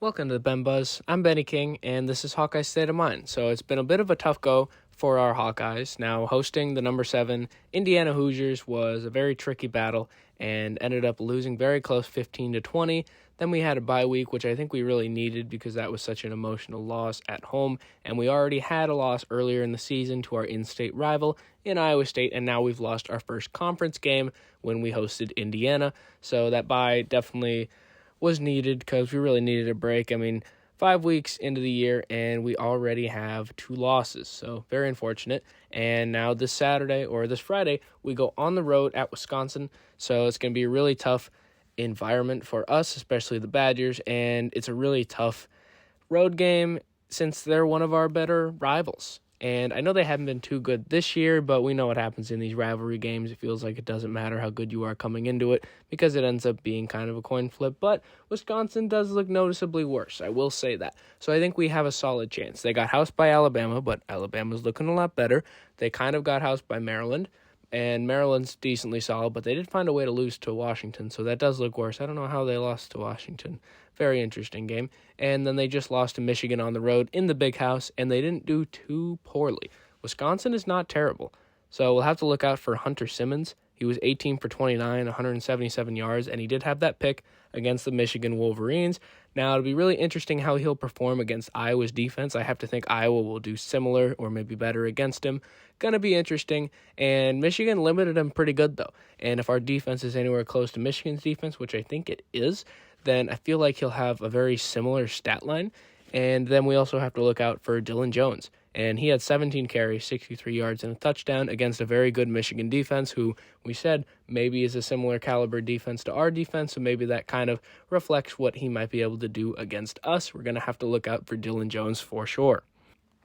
Welcome to the Ben Buzz. I'm Benny King, and this is Hawkeye State of Mind. So it's been a bit of a tough go for our Hawkeyes. Now, hosting the number 7 Indiana Hoosiers was a very tricky battle and ended up losing very close 15-20. Then we had a bye week, which I think we really needed because that was such an emotional loss at home. And we already had a loss earlier in the season to our in-state rival in Iowa State, and now we've lost our first conference game when we hosted Indiana. So that bye definitely was needed because we really needed a break. I mean, 5 weeks into the year and we already have 2 losses, so very unfortunate. And now this Saturday or this Friday, we go on the road at Wisconsin, so it's going to be a really tough environment for us, especially the Badgers, and it's a really tough road game since they're one of our better rivals. And I know they haven't been too good this year, but we know what happens in these rivalry games. It feels like it doesn't matter how good you are coming into it because it ends up being kind of a coin flip. But Wisconsin does look noticeably worse, I will say that. So I think we have a solid chance. They got housed by Alabama, but Alabama's looking a lot better. They kind of got housed by Maryland, and Maryland's decently solid, but they did find a way to lose to Washington, so that does look worse. I don't know how they lost to Washington. Very interesting game. And then they just lost to Michigan on the road in the Big House, and they didn't do too poorly. Wisconsin is not terrible, so we'll have to look out for Hunter Simmons. He was 18 for 29, 177 yards, and he did have that pick against the Michigan Wolverines. Now, it'll be really interesting how he'll perform against Iowa's defense. I have to think Iowa will do similar or maybe better against him. Gonna be interesting, and Michigan limited him pretty good, though. And if our defense is anywhere close to Michigan's defense, which I think it is, then I feel like he'll have a very similar stat line. And then we also have to look out for Dylan Jones. And he had 17 carries, 63 yards, and a touchdown against a very good Michigan defense, who we said maybe is a similar caliber defense to our defense, so maybe that kind of reflects what he might be able to do against us. We're going to have to look out for Dylan Jones for sure.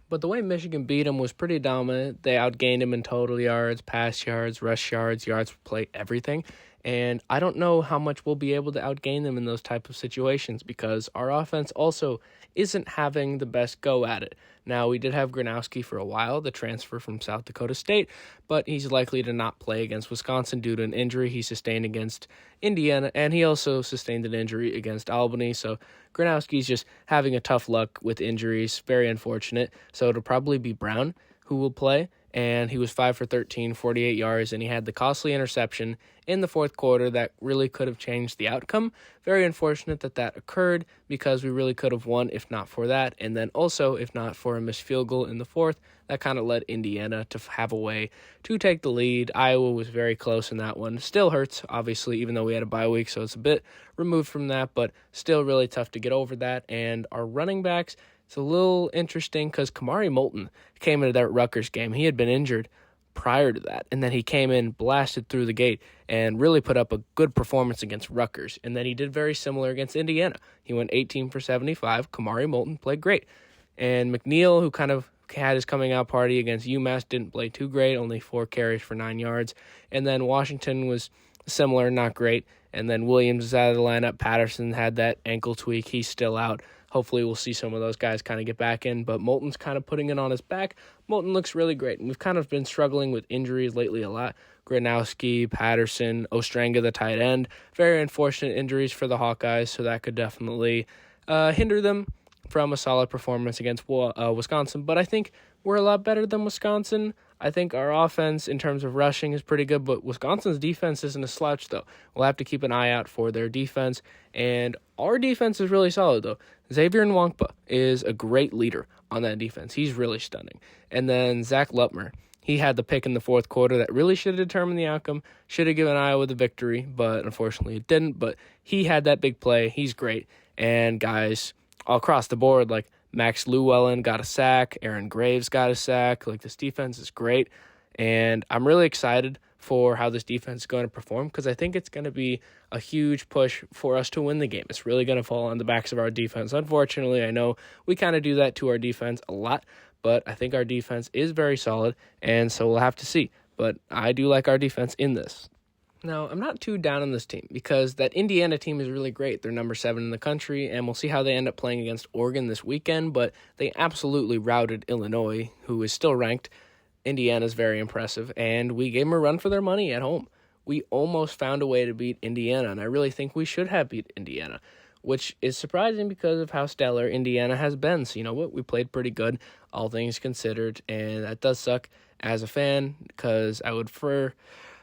But the way Michigan beat him was pretty dominant. They outgained him in total yards, pass yards, rush yards, yards per play, everything. And I don't know how much we'll be able to outgain them in those type of situations because our offense also isn't having the best go at it. Now, we did have Gronowski for a while, the transfer from South Dakota State, but he's likely to not play against Wisconsin due to an injury he sustained against Indiana, and he also sustained an injury against Albany, so Gronowski's just having a tough luck with injuries, very unfortunate, so it'll probably be Brown who will play, and he was 5 for 13, 48 yards, and he had the costly interception in the fourth quarter that really could have changed the outcome. Very unfortunate that that occurred because we really could have won if not for that, and then also if not for a missed field goal in the fourth, that kind of led Indiana to have a way to take the lead. Iowa was very close in that one. Still hurts, obviously, even though we had a bye week, so it's a bit removed from that, but still really tough to get over that, and our running backs, it's a little interesting because Kamari Moulton came into that Rutgers game. He had been injured prior to that, and then he came in, blasted through the gate, and really put up a good performance against Rutgers. And then he did very similar against Indiana. He went 18 for 75. Kamari Moulton played great. And McNeil, who kind of had his coming out party against UMass, didn't play too great, only 4 carries for 9 yards. And then Washington was similar, not great. And then Williams is out of the lineup. Patterson had that ankle tweak. He's still out. Hopefully we'll see some of those guys kind of get back in, but Moulton's kind of putting it on his back. Moulton looks really great, and we've kind of been struggling with injuries lately a lot. Gronowski, Patterson, Ostranga, the tight end. Very unfortunate injuries for the Hawkeyes, so that could definitely hinder them from a solid performance against Wisconsin. But I think we're a lot better than Wisconsin. I think our offense in terms of rushing is pretty good, but Wisconsin's defense isn't a slouch, though. We'll have to keep an eye out for their defense, and our defense is really solid, though. Xavier Nwankpa is a great leader on that defense. He's really stunning. And then Zach Lutmer, he had the pick in the fourth quarter that really should have determined the outcome, should have given Iowa the victory, but unfortunately it didn't. But he had that big play. He's great. And guys all across the board, like Max Llewellyn got a sack, Aaron Graves got a sack. Like, this defense is great, and I'm really excited for how this defense is going to perform because I think it's going to be a huge push for us to win the game. It's really going to fall on the backs of our defense. Unfortunately, I know we kind of do that to our defense a lot, but I think our defense is very solid, and so we'll have to see. But I do like our defense in this. Now, I'm not too down on this team because that Indiana team is really great. They're number 7 in the country, and we'll see how they end up playing against Oregon this weekend, but they absolutely routed Illinois, who is still ranked. Indiana's very impressive, and we gave them a run for their money at home. We almost found a way to beat Indiana, and I really think we should have beat Indiana. which is surprising because of how stellar Indiana has been. So, you know what? We played pretty good, all things considered, and that does suck as a fan because I would far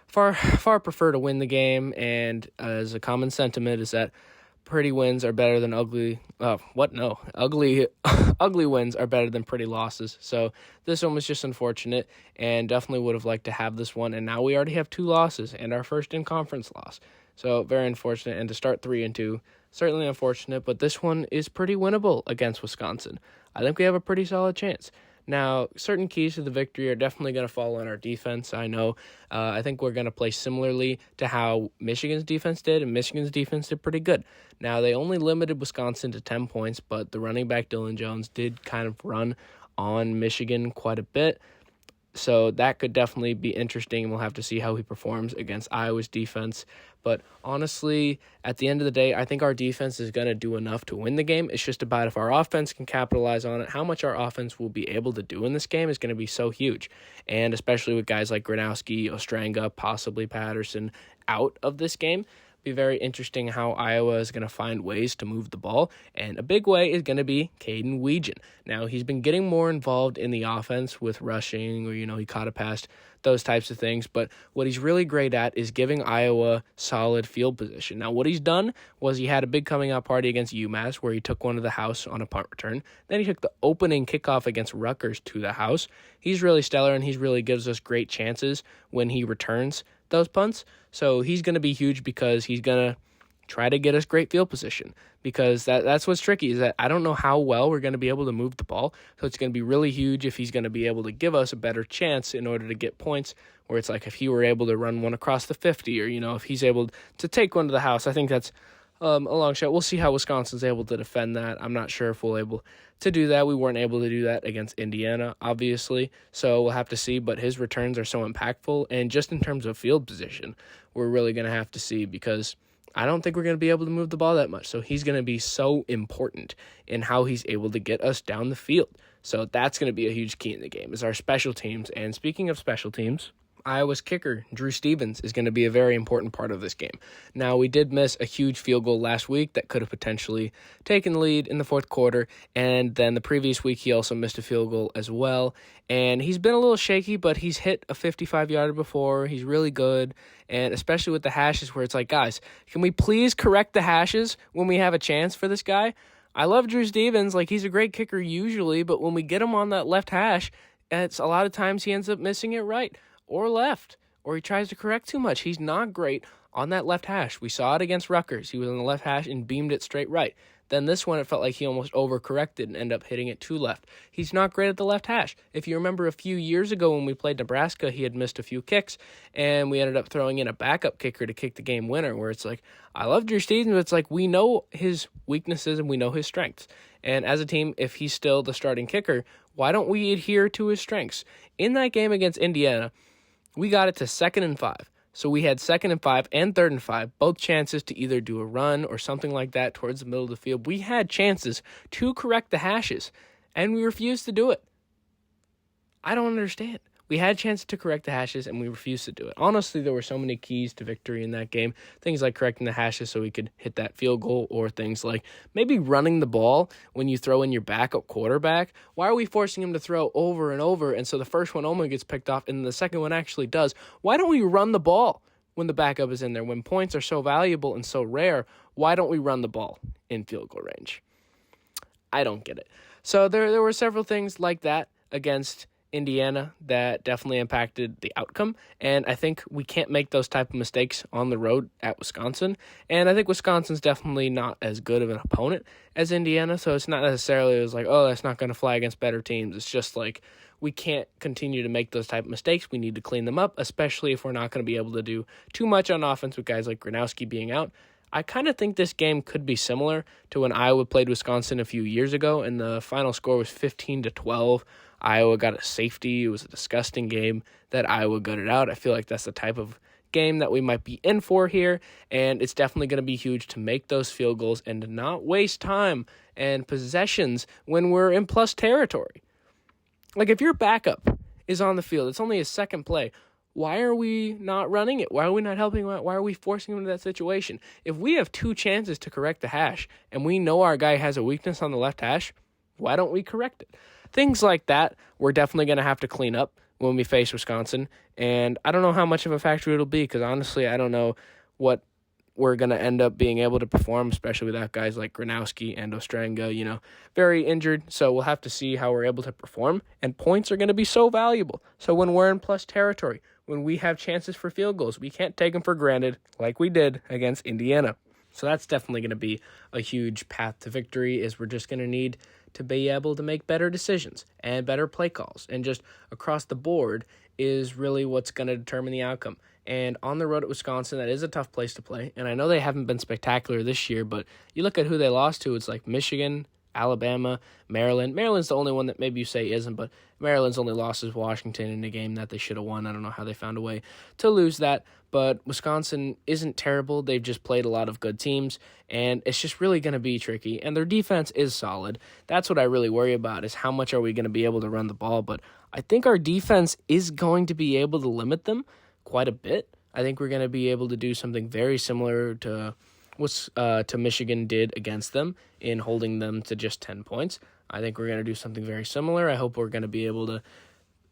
prefer to win the game, and as a common sentiment is that pretty wins are better than ugly. Ugly ugly wins are better than pretty losses. So this one was just unfortunate, and definitely would have liked to have this one. And now we already have 2 losses and our first in conference loss. So very unfortunate. And to start 3-2, certainly unfortunate. But this one is pretty winnable against Wisconsin. I think we have a pretty solid chance. Now, certain keys to the victory are definitely going to fall on our defense. I know. I think we're going to play similarly to how Michigan's defense did, and Michigan's defense did pretty good. Now, they only limited Wisconsin to 10 points, but the running back Dylan Jones did kind of run on Michigan quite a bit. So that could definitely be interesting, and we'll have to see how he performs against Iowa's defense. But honestly, at the end of the day, I think our defense is going to do enough to win the game. It's just about if our offense can capitalize on it. How much our offense will be able to do in this game is going to be so huge. And especially with guys like Gronowski, Ostranga, possibly Patterson out of this game, be very interesting how Iowa is going to find ways to move the ball, and a big way is going to be Caden Weegan. Now, he's been getting more involved in the offense with rushing, or, he caught a pass, those types of things, but what he's really great at is giving Iowa solid field position. Now, what he's done was he had a big coming out party against UMass where he took one to the house on a punt return. Then he took the opening kickoff against Rutgers to the house. He's really stellar, and he really gives us great chances when he returns those punts. So he's going to be huge because he's going to try to get us great field position, because that's what's tricky, is that I don't know how well we're going to be able to move the ball. So it's going to be really huge if he's going to be able to give us a better chance in order to get points, where it's like if he were able to run one across the 50, or, if he's able to take one to the house. I think that's a long shot. We'll see how Wisconsin's able to defend that. I'm not sure if we'll able to do that. We weren't able to do that against Indiana, obviously, so we'll have to see, but his returns are so impactful, and just in terms of field position, we're really going to have to see, because I don't think we're going to be able to move the ball that much, so he's going to be so important in how he's able to get us down the field. So that's going to be a huge key in the game, is our special teams. And speaking of special teams, Iowa's kicker, Drew Stevens, is going to be a very important part of this game. Now, we did miss a huge field goal last week that could have potentially taken the lead in the fourth quarter, and then the previous week he also missed a field goal as well. And he's been a little shaky, but he's hit a 55-yarder before. He's really good, and especially with the hashes, where it's like, guys, can we please correct the hashes when we have a chance for this guy? I love Drew Stevens. He's a great kicker usually, but when we get him on that left hash, it's a lot of times he ends up missing it right or left, or he tries to correct too much. He's not great on that left hash. We saw it against Rutgers. He was on the left hash and beamed it straight right. Then this one, it felt like he almost overcorrected and ended up hitting it too left. He's not great at the left hash. If you remember a few years ago when we played Nebraska, he had missed a few kicks, and we ended up throwing in a backup kicker to kick the game winner, where it's like, I love Drew Stevens, but it's like we know his weaknesses and we know his strengths. And as a team, if he's still the starting kicker, why don't we adhere to his strengths? In that game against Indiana, we got it to 2nd and 5. So we had 2nd and 5 and 3rd and 5, both chances to either do a run or something like that towards the middle of the field. We had chances to correct the hashes, and we refused to do it. I don't understand. We had chances to correct the hashes, and we refused to do it. Honestly, there were so many keys to victory in that game. Things like correcting the hashes so we could hit that field goal, or things like maybe running the ball when you throw in your backup quarterback. Why are we forcing him to throw over and over, and so the first one almost gets picked off, and the second one actually does? Why don't we run the ball when the backup is in there? When points are so valuable and so rare, why don't we run the ball in field goal range? I don't get it. So there were several things like that against Indiana that definitely impacted the outcome, and I think we can't make those type of mistakes on the road at Wisconsin. And I think Wisconsin's definitely not as good of an opponent as Indiana, so it's not necessarily as like, oh, that's not going to fly against better teams. It's just like we can't continue to make those type of mistakes. We need to clean them up, especially if we're not going to be able to do too much on offense with guys like Gronowski being out. I kind of think this game could be similar to when Iowa played Wisconsin a few years ago, and the final score was 15-12. Iowa got a safety. It was a disgusting game that Iowa gutted out. I feel like that's the type of game that we might be in for here, and it's definitely going to be huge to make those field goals and to not waste time and possessions when we're in plus territory. Like, if your backup is on the field, it's only a second play, why are we not running it? Why are we not helping him out? Why are we forcing him into that situation? If we have 2 chances to correct the hash and we know our guy has a weakness on the left hash, why don't we correct it? Things like that, we're definitely going to have to clean up when we face Wisconsin. And I don't know how much of a factor it'll be because, honestly, I don't know what we're going to end up being able to perform, especially without guys like Gronowski and Ostranga, very injured. So we'll have to see how we're able to perform. And points are going to be so valuable. So when we're in plus territory, when we have chances for field goals, we can't take them for granted like we did against Indiana. So that's definitely going to be a huge path to victory, is we're just going to need to be able to make better decisions and better play calls. And just across the board is really what's going to determine the outcome. And on the road at Wisconsin, that is a tough place to play. And I know they haven't been spectacular this year, but you look at who they lost to, it's like Michigan, Alabama, Maryland. Maryland's the only one that maybe you say isn't, but Maryland's only lost is Washington in a game that they should have won. I don't know how they found a way to lose that, but Wisconsin isn't terrible. They've just played a lot of good teams, and it's just really going to be tricky, and their defense is solid. That's what I really worry about, is how much are we going to be able to run the ball, but I think our defense is going to be able to limit them quite a bit. I think we're going to be able to do something very similar to Michigan did against them in holding them to just 10 points. I think we're going to do something very similar. I hope we're going to be able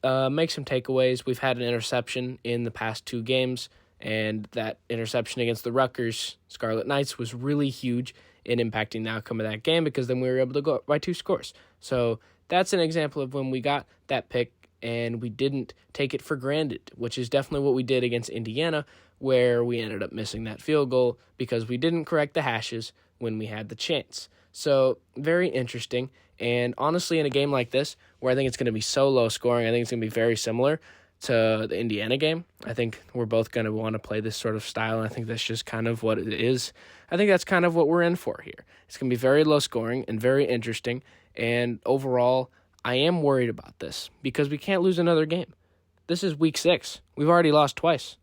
to make some takeaways. We've had an interception in the past 2 games, and that interception against the Rutgers Scarlet Knights was really huge in impacting the outcome of that game, because then we were able to go up by 2 scores. So that's an example of when we got that pick and we didn't take it for granted, which is definitely what we did against Indiana, where we ended up missing that field goal because we didn't correct the hashes when we had the chance. So very interesting. And honestly, in a game like this, where I think it's going to be so low scoring, I think it's going to be very similar to the Indiana game. I think we're both going to want to play this sort of style, and I think that's just kind of what it is. I think that's kind of what we're in for here. It's going to be very low scoring and very interesting, and overall, I am worried about this because we can't lose another game. This is week 6. We've already lost twice.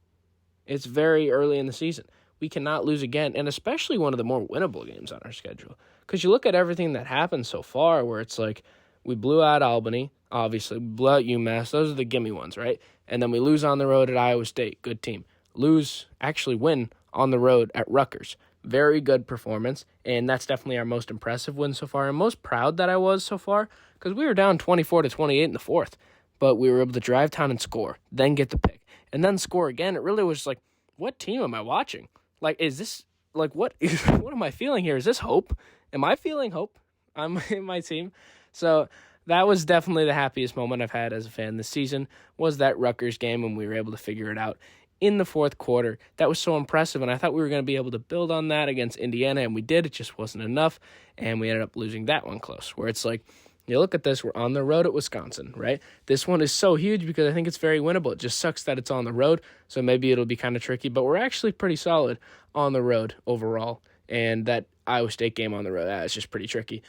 It's very early in the season. We cannot lose again, and especially one of the more winnable games on our schedule. Because you look at everything that happened so far, where it's like we blew out Albany, obviously, we blew out UMass. Those are the gimme ones, right? And then we lose on the road at Iowa State. Good team. Win on the road at Rutgers. Very good performance, and that's definitely our most impressive win so far. I'm most proud that I was so far, because we were down 24-28 in the 4th, but we were able to drive down and score, then get the pick, and then score again. It really was like, what team am I watching? Like, is this, like, what am I feeling here? Is this hope? Am I feeling hope on my team? So that was definitely the happiest moment I've had as a fan this season, was that Rutgers game when we were able to figure it out in the 4th quarter. That was so impressive, and I thought we were going to be able to build on that against Indiana, and we did. It just wasn't enough, and we ended up losing that one close, where it's like, you look at this, we're on the road at Wisconsin, right? This one is so huge because I think it's very winnable. It just sucks that it's on the road, so maybe it'll be kind of tricky, but we're actually pretty solid on the road overall, and that Iowa State game on the road, that's just pretty tricky.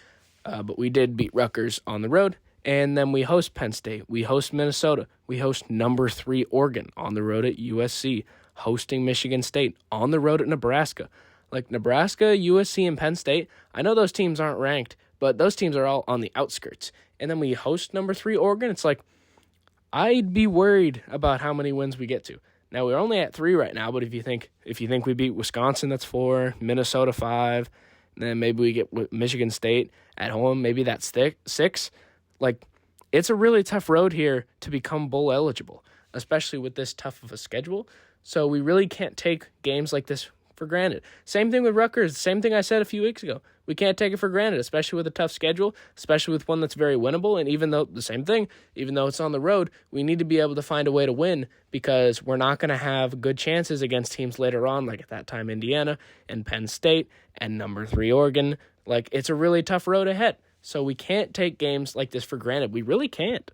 But we did beat Rutgers on the road, and then we host Penn State, we host Minnesota, we host number 3 Oregon on the road at USC, hosting Michigan State on the road at Nebraska. Like Nebraska, USC, and Penn State, I know those teams aren't ranked, but those teams are all on the outskirts. And then we host number 3 Oregon. It's like, I'd be worried about how many wins we get to. Now, we're only at 3 right now, but if you think we beat Wisconsin, that's 4, Minnesota 5, then maybe we get Michigan State at home, maybe that's 6. Like, it's a really tough road here to become bowl eligible, especially with this tough of a schedule. So we really can't take games like this for granted. Same thing with Rutgers. Same thing I said a few weeks ago. We can't take it for granted, especially with a tough schedule, especially with one that's very winnable. And even though it's on the road, we need to be able to find a way to win, because we're not going to have good chances against teams later on, like at that time Indiana and Penn State and number 3 Oregon. Like, it's a really tough road ahead. So we can't take games like this for granted. We really can't.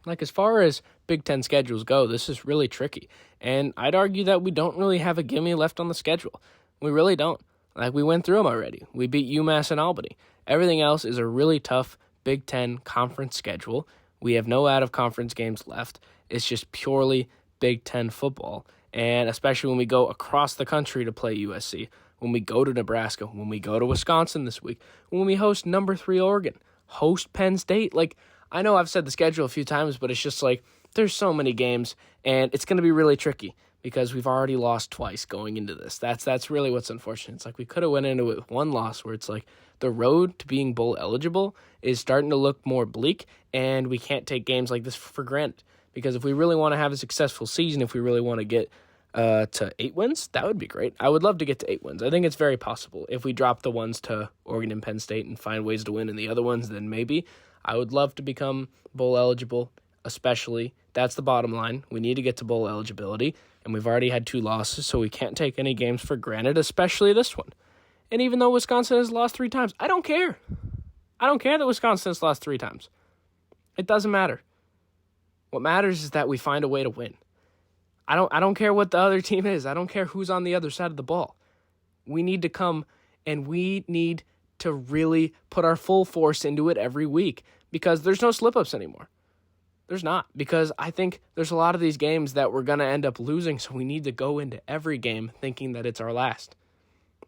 Like, as far as Big Ten schedules go, this is really tricky. And I'd argue that we don't really have a gimme left on the schedule. We really don't. Like, we went through them already. We beat UMass and Albany. Everything else is a really tough Big Ten conference schedule. We have no out-of-conference games left. It's just purely Big Ten football. And especially when we go across the country to play USC, when we go to Nebraska, when we go to Wisconsin this week, when we host number 3 Oregon, host Penn State. Like, I know I've said the schedule a few times, but it's just like, there's so many games, and it's going to be really tricky because we've already lost twice going into this. That's really what's unfortunate. It's like we could have went into it with one loss where it's like the road to being bowl eligible is starting to look more bleak, and we can't take games like this for granted. Because if we really want to have a successful season, if we really want to get to 8 wins, that would be great. I would love to get to 8 wins. I think it's very possible. If we drop the ones to Oregon and Penn State and find ways to win in the other ones, then maybe. I would love to become bowl eligible, especially. That's the bottom line. We need to get to bowl eligibility, and we've already had 2 losses, so we can't take any games for granted, especially this one. And even though Wisconsin has lost 3 times, I don't care. I don't care that Wisconsin has lost 3 times. It doesn't matter. What matters is that we find a way to win. I don't care what the other team is. I don't care who's on the other side of the ball. We need to come and we need to really put our full force into it every week because there's no slip-ups anymore. There's not, because I think there's a lot of these games that we're going to end up losing, so we need to go into every game thinking that it's our last.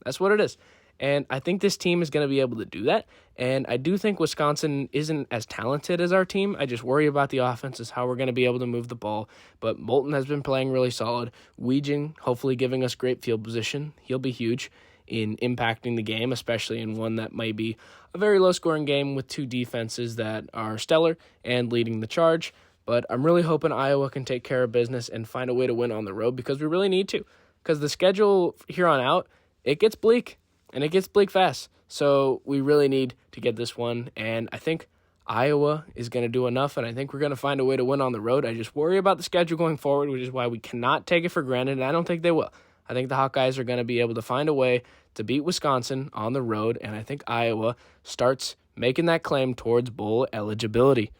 That's what it is. And I think this team is going to be able to do that. And I do think Wisconsin isn't as talented as our team. I just worry about the offense, is how we're going to be able to move the ball. But Moulton has been playing really solid. Weijing, hopefully giving us great field position. He'll be huge in impacting the game, especially in one that might be a very low-scoring game with 2 defenses that are stellar and leading the charge. But I'm really hoping Iowa can take care of business and find a way to win on the road because we really need to. Because the schedule here on out, it gets bleak. And it gets bleak fast. So we really need to get this one. And I think Iowa is going to do enough. And I think we're going to find a way to win on the road. I just worry about the schedule going forward, which is why we cannot take it for granted. And I don't think they will. I think the Hawkeyes are going to be able to find a way to beat Wisconsin on the road. And I think Iowa starts making that claim towards bowl eligibility.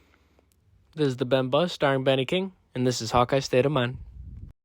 This is the Ben Buzz starring Benny King. And this is Hawkeye State of Mind.